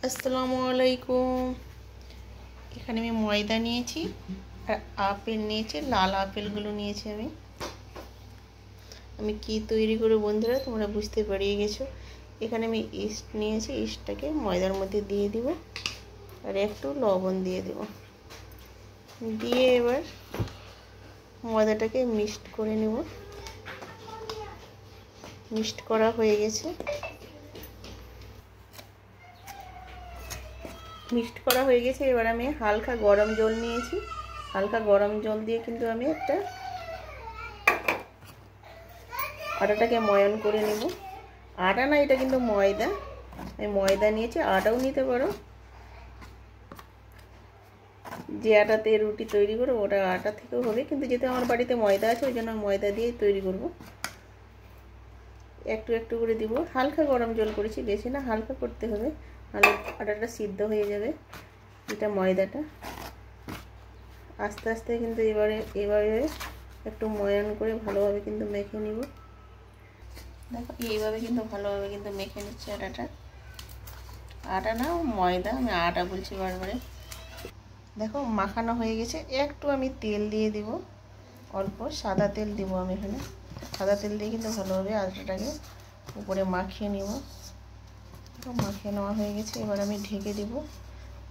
আসসালামু আলাইকুম। এখানে আমি ময়দা নিয়েছি আর আপেল নিয়েছি, লাল আপেলগুলো নিয়েছি। আমি কি তৈরি করব বন্ধুরা, তোমরা বুঝতে পেরিয়ে গেছো। এখানে আমি ইস্ট নিয়েছি, ইস্টটাকে ময়দার মধ্যে দিয়ে দিব আর একটু লবণ দিয়ে দেব। দিয়ে এবার ময়দাটাকে মিক্সড করে নেব। মিক্সড করা হয়ে গেছে। মিক্সড করা হয়ে গেছে। এবার আমি হালকা গরম জল নিয়েছি। হালকা গরম জল দিয়ে কিন্তু আমি একটা আটাটাকে ময়ান করে নেব। আটা না, এটা কিন্তু ময়দা। আমি ময়দা নিয়েছি, আটাও নিতে পারো। যে আটাতে রুটি তৈরি করো ওটা আটা থেকেও হবে, কিন্তু যেহেতু আমার বাড়িতে ময়দা আছে ওই জন্য ময়দা দিয়েই তৈরি করব। একটু একটু করে দিব। হালকা গরম জল করেছি, বেশি না, হালকা করতে হবে, নাহলে আটাটা সিদ্ধ হয়ে যাবে। এটা ময়দাটা আস্তে আস্তে কিন্তু এবারে একটু ময়ান করে ভালোভাবে কিন্তু মেখে নিব। দেখো এইভাবে কিন্তু ভালোভাবে কিন্তু মেখে নিচ্ছি আটাটা। আটা না, ময়দা, আমি আটা বলছি বারবারে। দেখো মাখানো হয়ে গেছে। একটু আমি তেল দিয়ে দিব, অল্প সাদা তেল দিব আমি এখানে। সাদা তেল দিয়ে কিন্তু ভালোভাবে আটাটাকে উপরে মাখিয়ে নিব। মাখিয়ে নেওয়া হয়ে গেছে। এবার আমি ঢেকে দিব,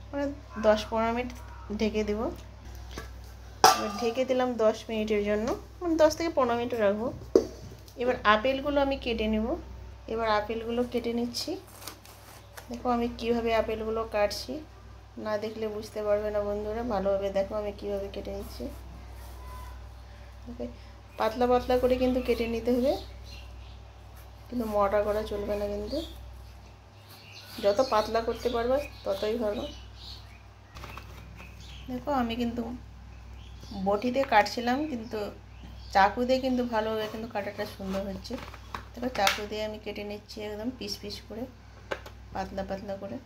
মানে 10-15 মিনিট ঢেকে দেব। এবার ঢেকে দিলাম 10 মিনিটের জন্য, মানে 10 থেকে 15 মিনিট রাখবো। এবার আপেলগুলো আমি কেটে নেব। এবার আপেলগুলো কেটে নিচ্ছি। দেখো আমি কিভাবে আপেলগুলো কাটছি, না দেখলে বুঝতে পারবে না বন্ধুরা। ভালোভাবে দেখো আমি কিভাবে কেটে নিচ্ছি। পাতলা পাতলা করে কিন্তু কেটে নিতে হবে, কিন্তু মোটা করা চলবে না। কিন্তু যত পাতলা করতে পারবে ততই ভালো। দেখো আমি কিন্তু বটি দিয়ে কাটছিলাম, কিন্তু চাকু দিয়ে কিন্তু ভালোভাবে কিন্তু কাটাটা সুন্দর হচ্ছে। দেখো চাকু দিয়ে আমি কেটে নিচ্ছি একদম পিস পিস করে, পাতলা পাতলা করে।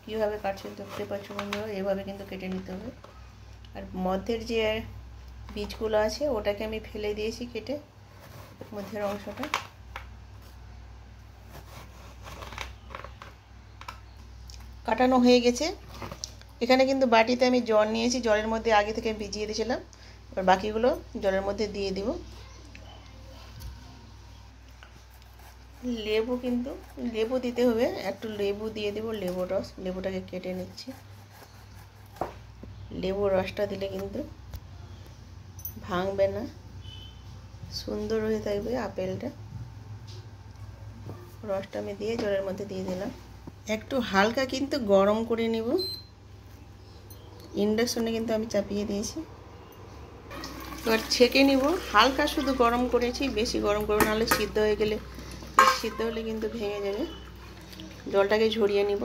কীভাবে কাটছি দেখতে পাচ্ছ বন্ধুরা, এভাবে কিন্তু কেটে নিতে হবে। আর মধ্যের যে বীজগুলো আছে ওটাকে আমি ফেলে দিয়েছি কেটে, মধ্যের অংশটা। কাটানো হয়ে গেছে। এখানে কিন্তু বাটিতে আমি জল নিয়েছি, জলের মধ্যে আগে থেকে ভিজিয়ে দিয়েছিলাম। এবার বাকিগুলো জলের মধ্যে দিয়ে দিব। লেবু কিন্তু লেবু দিতে হবে, একটু লেবু দিয়ে দেবো, লেবুর রস। লেবুটাকে কেটে নিচ্ছি। লেবুর রসটা দিলে কিন্তু ভাঙবে না, সুন্দর হয়ে থাকবে আপেলটা। রসটা আমি দিয়ে জলের মধ্যে দিয়ে দিলাম। একটু হালকা কিন্তু গরম করে নিব। ইন্ডাকশনে কিন্তু আমি চাপিয়ে দিয়েছি। এবার ছেঁকে নিব। হালকা শুধু গরম করেছি, বেশি গরম করবো নাহলে সিদ্ধ হয়ে গেলে, সিদ্ধ হলে কিন্তু ভেঙে যাবে। জলটাকে ঝরিয়ে নিব।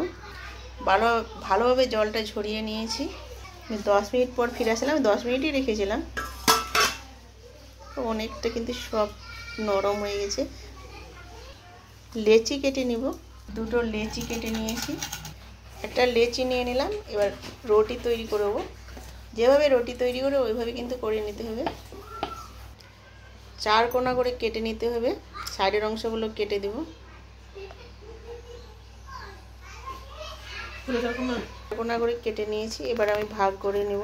ভালোভাবে জলটা ঝরিয়ে নিয়েছি। 10 মিনিট পর ফিরে আসলাম। 10 মিনিটই রেখেছিলাম। অনেকটা কিন্তু সব নরম হয়ে গেছে। লেচি কেটে নিব। দুটো লেচি কেটে নিয়েছি। একটা লেচি নিয়ে নিলাম। এবার রুটি তৈরি করব। যেভাবে রুটি তৈরি করে ওইভাবে কিন্তু করে নিতে হবে। 4 কোনা করে কেটে নিতে হবে। সাইডের অংশগুলো কেটে দেব। কোনা করে কেটে নিয়েছি। এবার আমি ভাগ করে নেব।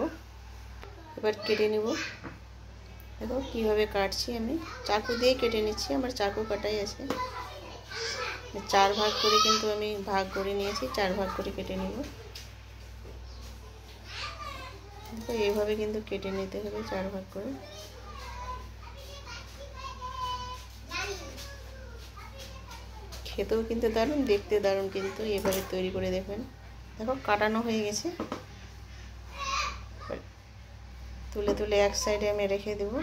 এবার কেটে নেব। দেখো কীভাবে কাটছি, আমি চাকু দিয়ে কেটে নিচ্ছি, আমার চাকু কাটাই আছে। 4 ভাগ করে কিন্তু আমি ভাগ করে নিয়েছি। 4 ভাগ করে কেটে নেব। দেখো এইভাবে কিন্তু কেটে নিতে হবে 4 ভাগ করে। খেতেও কিন্তু দারুণ, দেখতে দারুণ, কিন্তু এভাবে তৈরি করে দেখবেন। দেখো কাটানো হয়ে গেছে। তুলে তুলে এক সাইডে আমি রেখে দেব।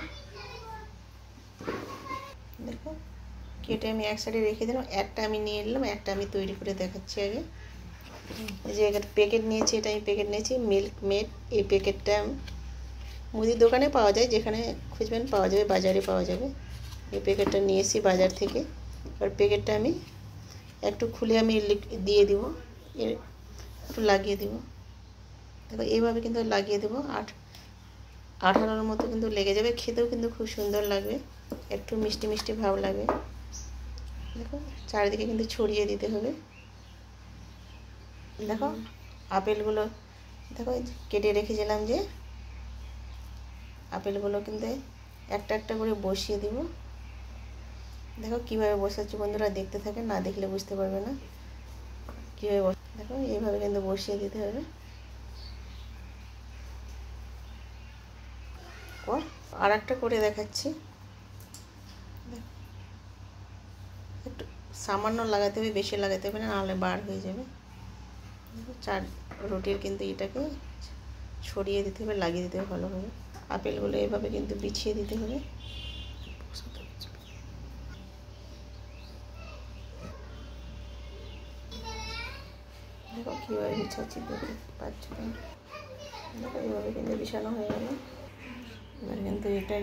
দেখো কেটে আমি এক সাইডে রেখে দিলাম। একটা আমি নিয়ে নিলাম, একটা আমি তৈরি করে দেখাচ্ছি আগে। এই যে একটা প্যাকেট নিয়েছি, এটা আমি প্যাকেট নিয়েছি মিল্ক মেড। এই প্যাকেটটা মুদির দোকানে পাওয়া যায়, যেখানে খুঁজবেন পাওয়া যাবে, বাজারে পাওয়া যাবে। এই প্যাকেটটা নিয়েছি বাজার থেকে। আর প্যাকেটটা আমি একটু খুলে আমি দিয়ে দিব, একটু লাগিয়ে দিব। দেখো এইভাবে কিন্তু লাগিয়ে দেবো। আঠালোর মতো কিন্তু লেগে যাবে। খেতেও কিন্তু খুব সুন্দর লাগবে, একটু মিষ্টি মিষ্টি ভাব লাগবে। দেখো চারিদিকে কিন্তু ছড়িয়ে দিতে হবে। দেখো আপেলগুলো দেখো কেটে রেখেছিলাম যে আপেলগুলো কিন্তু একটা একটা করে বসিয়ে দিব। দেখো কীভাবে বসাচ্ছি বন্ধুরা, দেখতে থাকে, না দেখলে বুঝতে পারবে না কীভাবে। দেখো এইভাবে কিন্তু বসিয়ে দিতে হবে। আর একটা করে দেখাচ্ছি, একটু সামান্য লাগাতে হবে, বেশি লাগাতে হবে না, নাহলে বার হয়ে যাবে। চার রুটির কিন্তু এটাকে ছড়িয়ে দিতে হবে, লাগিয়ে দিতে হবে ভালোভাবে। আপেলগুলো এভাবে কিন্তু বিছিয়ে দিতে হবে। দেখো কীভাবে বিছাচ্ছি, দেখতে পাচ্ছ। দেখো এইভাবে কিন্তু বিছানো হয়ে গেল। এবার কিন্তু এটাই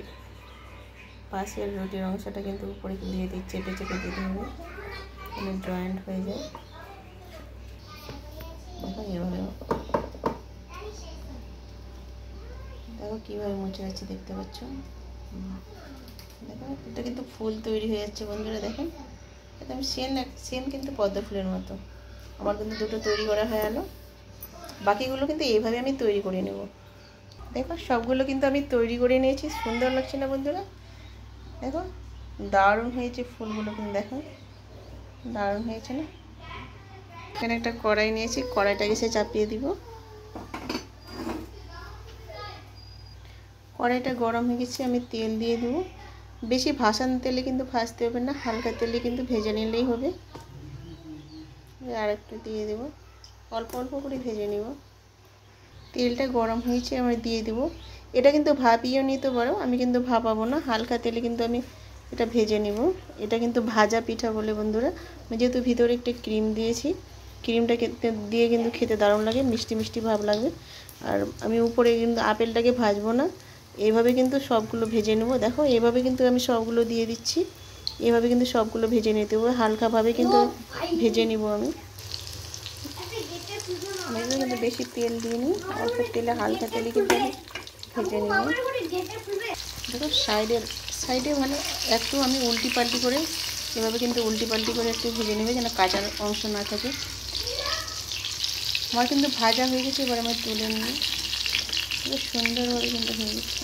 পাশের রুটির অংশটা কিন্তু উপরে দিয়ে দিই, চেপে চেপে দিতে হবে, মানে জয়েন্ট হয়ে যায়। দেখো এইভাবে, দেখো কীভাবে মুছে যাচ্ছে, দেখতে পাচ্ছ। দেখো এটা কিন্তু ফুল তৈরি হয়ে যাচ্ছে বন্ধুরা, দেখেন একদম সেম কিন্তু পদ্ম ফুলের মতো। আমার কিন্তু দুটো তৈরি করা হয়ে গেল, বাকিগুলো কিন্তু এইভাবে আমি তৈরি করে নেব। দেখো সবগুলো কিন্তু আমি তৈরি করে নিয়েছি। সুন্দর লাগছে না বন্ধুরা? দেখো দারুণ হয়েছে ফুলগুলো, কিন্তু দেখো দারুণ হয়েছে না? এখানে একটা কড়াই নিয়েছি, কড়াইটাকে সে চাপিয়ে দিব। কড়াইটা গরম হয়ে গেছে, আমি তেল দিয়ে দেবো। বেশি ভাসান তেলে কিন্তু ভাজতে হবে না, হালকা তেলে কিন্তু ভেজে নিলেই হবে। আর একটু দিয়ে দেবো, অল্প অল্প করে ভেজে নিব। তেলটা গরম হয়েছে, আমি দিয়ে দেবো। এটা কিন্তু ভাপিয়েও নিতে পারো, আমি কিন্তু ভাপাবো না, হালকা তেলে কিন্তু আমি এটা ভেজে নিব। এটা কিন্তু ভাজা পিঠা বলে বন্ধুরা, যেহেতু ভিতরে একটু ক্রিম দিয়েছি, ক্রিমটা দিয়ে কিন্তু খেতে দারুণ লাগে, মিষ্টি মিষ্টি ভাব লাগবে। আর আমি উপরে কিন্তু আপেলটাকে ভাজবো না, এইভাবে কিন্তু সবগুলো ভেজে নেব। দেখো এইভাবে কিন্তু আমি সবগুলো দিয়ে দিচ্ছি, এভাবে কিন্তু সবগুলো ভেজে নিতে হবে, হালকাভাবে কিন্তু ভেজে নিব আমি। কিন্তু বেশি তেল দিয়ে নিই, অল্প তেলে, হালকা তেলে কিন্তু আমি ভেজে নিব। দেখো সাইডে মানে একটু আমি উল্টি পাল্টি করে, এভাবে কিন্তু উল্টি পাল্টি করে একটু ভেজে নেবে, যেন কাঁচার অংশ না থাকে। আমার কিন্তু ভাজা হয়ে গেছে, এবার আমি তুলে নিই। খুব সুন্দরভাবে কিন্তু হয়ে গেছে,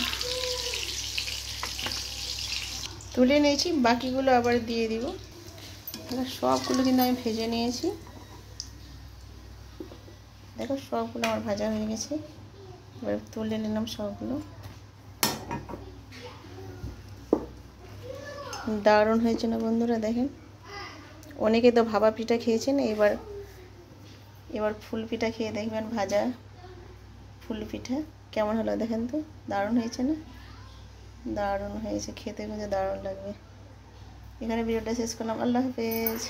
তুলে নিয়েছি। বাকিগুলো আবার দিয়ে দিব। সবগুলো কিন্তু আমি ভেজে নিয়েছি। দেখো সবগুলো আমার ভাজা হয়ে গেছে, এবার তুলে নিলাম সবগুলো। দারুণ হয়েছে না বন্ধুরা? দেখেন, অনেকে তো ভাপা পিঠা খেয়েছেন, এবার ফুল পিঠা খেয়ে দেখবেন, ভাজা ফুল পিঠা কেমন হলো দেখেন তো। দারুণ হয়েছে না? দারুণ হয়েছে, খেতে কিন্তু দারুণ লাগবে। এখানে ভিডিওটা শেষ করলাম। আল্লাহ হাফেজ।